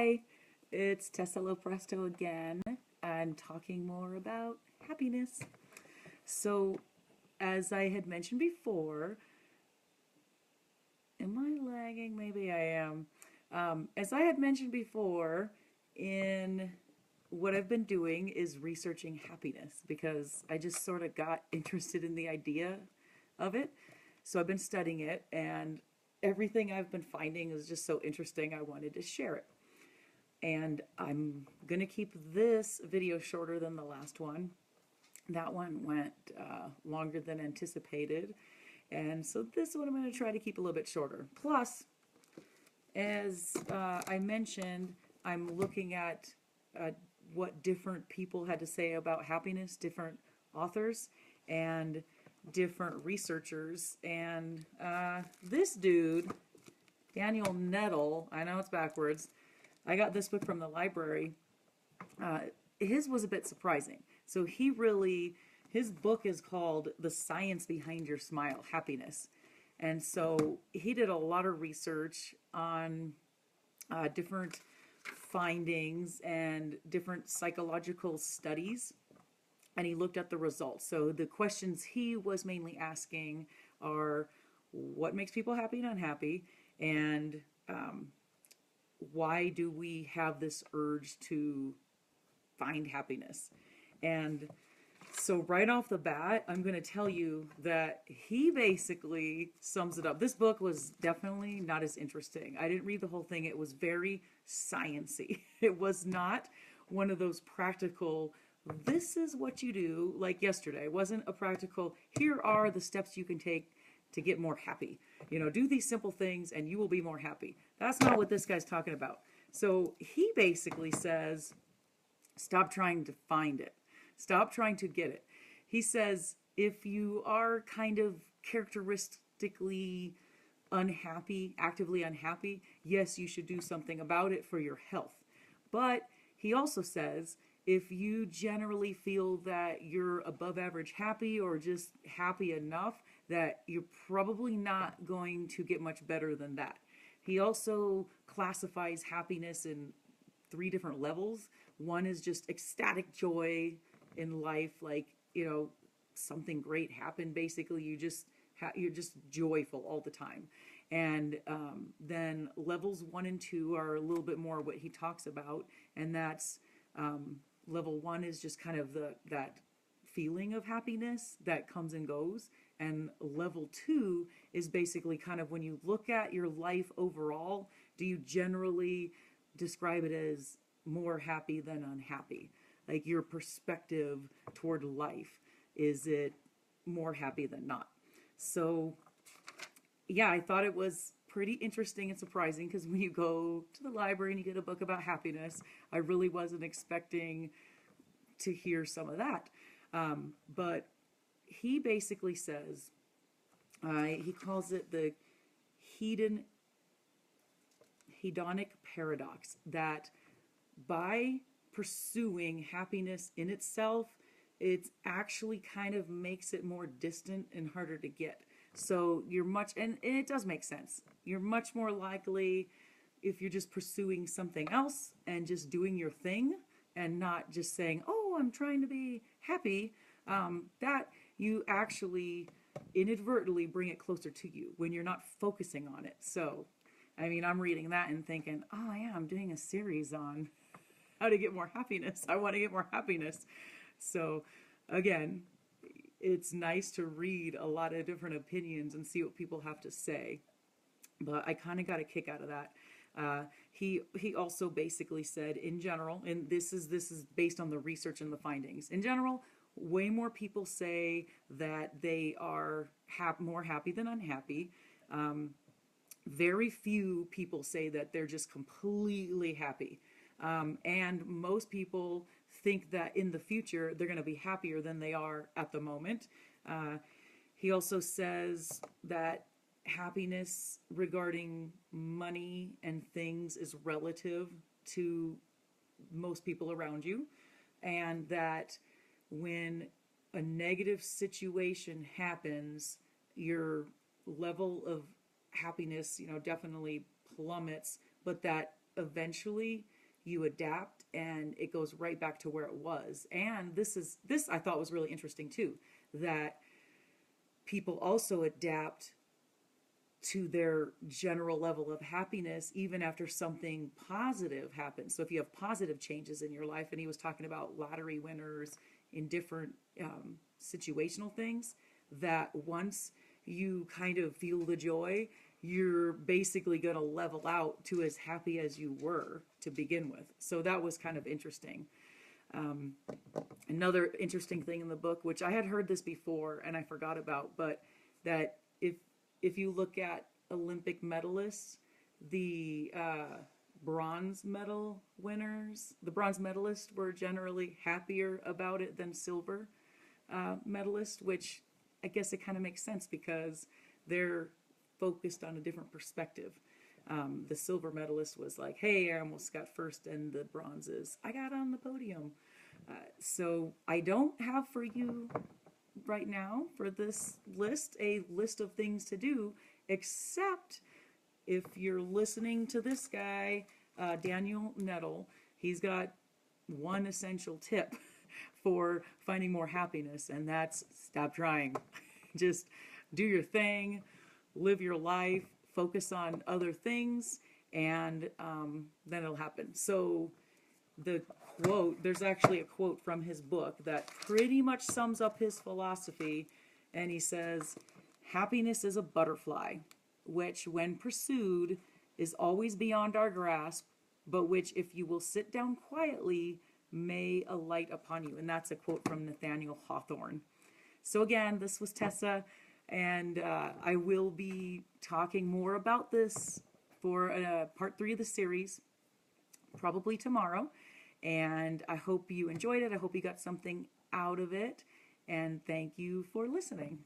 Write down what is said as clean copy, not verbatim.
Hi, it's Tessa Lopresto again. I'm talking more about happiness. So, as I had mentioned before, am I lagging? Maybe I am. As I had mentioned before, in what I've been doing is researching happiness because I just sort of got interested in the idea of it. So I've been studying it, and everything I've been finding is just so interesting, I wanted to share it. And I'm going to keep this video shorter than the last one. That one went longer than anticipated. And so this one I'm going to try to keep a little bit shorter. Plus, as I mentioned, I'm looking at what different people had to say about happiness, different authors and different researchers. And this dude, Daniel Nettle, I know it's backwards, I got this book from the library. His was a bit surprising. So his book is called The Science Behind Your Smile, Happiness. And so he did a lot of research on different findings and different psychological studies. And he looked at the results. So the questions he was mainly asking are what makes people happy and unhappy, and why do we have this urge to find happiness? And so right off the bat, I'm going to tell you that he basically sums it up. This book was definitely not as interesting. I didn't read the whole thing. It was very sciencey. It was not one of those practical, this is what you do, like yesterday. It wasn't a practical, here are the steps you can take to get more happy. You know, do these simple things and you will be more happy. That's not what this guy's talking about. So he basically says, stop trying to find it. Stop trying to get it. He says, if you are kind of characteristically unhappy, actively unhappy, yes, you should do something about it for your health. But he also says, if you generally feel that you're above average happy or just happy enough, that you're probably not going to get much better than that. He also classifies happiness in 3 different levels. One is just ecstatic joy in life, like, you know, something great happened. Basically, you're just joyful all the time. And then levels 1 and 2 are a little bit more what he talks about, and that's level 1 is just kind of that feeling of happiness that comes and goes. And level 2 is basically kind of when you look at your life overall, do you generally describe it as more happy than unhappy? Like your perspective toward life, is it more happy than not? So yeah, I thought it was pretty interesting and surprising because when you go to the library and you get a book about happiness, I really wasn't expecting to hear some of that. But he basically says, he calls it the hedonic paradox, that by pursuing happiness in itself, it actually kind of makes it more distant and harder to get. So you're and it does make sense. You're much more likely, if you're just pursuing something else and just doing your thing and not just saying, oh, I'm trying to be happy, that you actually inadvertently bring it closer to you when you're not focusing on it. So, I mean, I'm reading that and thinking, oh yeah, I'm doing a series on how to get more happiness. I want to get more happiness. So, again, it's nice to read a lot of different opinions and see what people have to say. But I kind of got a kick out of that. He also basically said, in general, and this is based on the research and the findings. In general, way more people say that they are more happy than unhappy. Very few people say that they're just completely happy. And most people think that in the future they're going to be happier than they are at the moment. He also says that happiness regarding money and things is relative to most people around you, and that when a negative situation happens, your level of happiness, definitely plummets, but that eventually you adapt, and it goes right back to where it was. And this I thought was really interesting too, that people also adapt to their general level of happiness even after something positive happens. So if you have positive changes in your life, and he was talking about lottery winners in different situational things, that once you kind of feel the joy, you're basically going to level out to as happy as you were to begin with. So that was kind of interesting. Another interesting thing in the book, which I had heard this before and I forgot about, but that if you look at Olympic medalists, the bronze medal winners, the bronze medalists were generally happier about it than silver medalists, which I guess it kind of makes sense because they're focused on a different perspective. The silver medalist was like, hey, I almost got first, and the bronze is, I got on the podium. So I don't have for you right now for this list a list of things to do, except if you're listening to this guy, Daniel Nettle. He's got one essential tip for finding more happiness, and that's stop trying. Just do your thing, live your life, focus on other things, and then it'll happen. So the quote, there's actually a quote from his book that pretty much sums up his philosophy, and he says, happiness is a butterfly, which when pursued is always beyond our grasp, but which if you will sit down quietly may alight upon you. And that's a quote from Nathaniel Hawthorne. So again, this was Tessa, and I will be talking more about this for part 3 of the series, probably tomorrow. And I hope you enjoyed it. I hope you got something out of it. And thank you for listening.